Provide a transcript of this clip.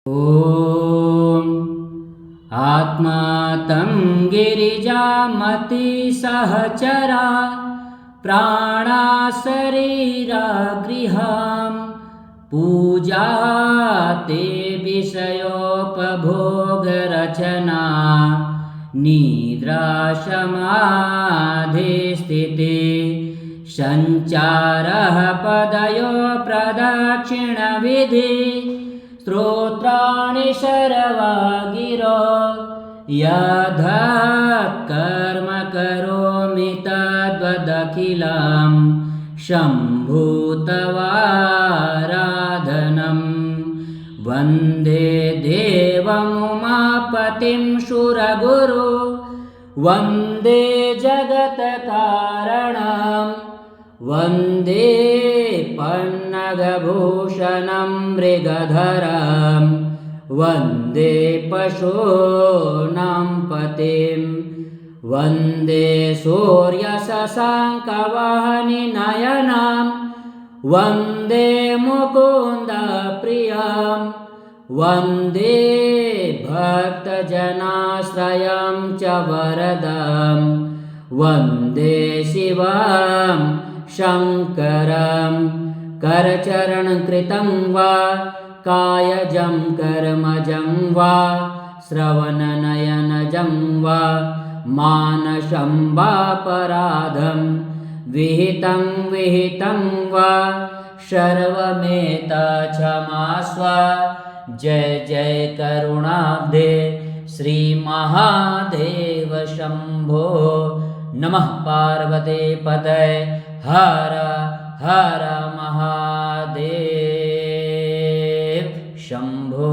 ॐ आत्मा तं गिरिजामतिसहचरा प्राणा शरीरा गृहं पूजा ते विषयोपभोगरचना निद्रा समाधिस्थिते सञ्चारः पदयो प्रदक्षिणविधि स्तोत्राणि शर्वा गिरो यद्कर्म करोमि तद्वदखिलं शम्भुतवाराधनं वन्दे देवमुमापतिं सुरगुरु वन्दे जगत्कारणं वन्दे पन्नगभूषणं मृगधरं वन्दे पशूनां पतिं वन्दे सूर्यशशाङ्कवाहननयनं वन्दे मुकुन्दप्रियं वन्दे भक्तजनाश्रयं च वरदं वन्दे शिवं शङ्करं करचरणकृतं वा कायजं कर्मजं वा श्रवणनयनजं वा मानसं वापराधं विहितं वा सर्वमेतत्क्षमस्व। जय जय करुणाब्धे श्रीमहादेव शम्भो। नमः पार्वते पतये हर हर महादेव शम्भो।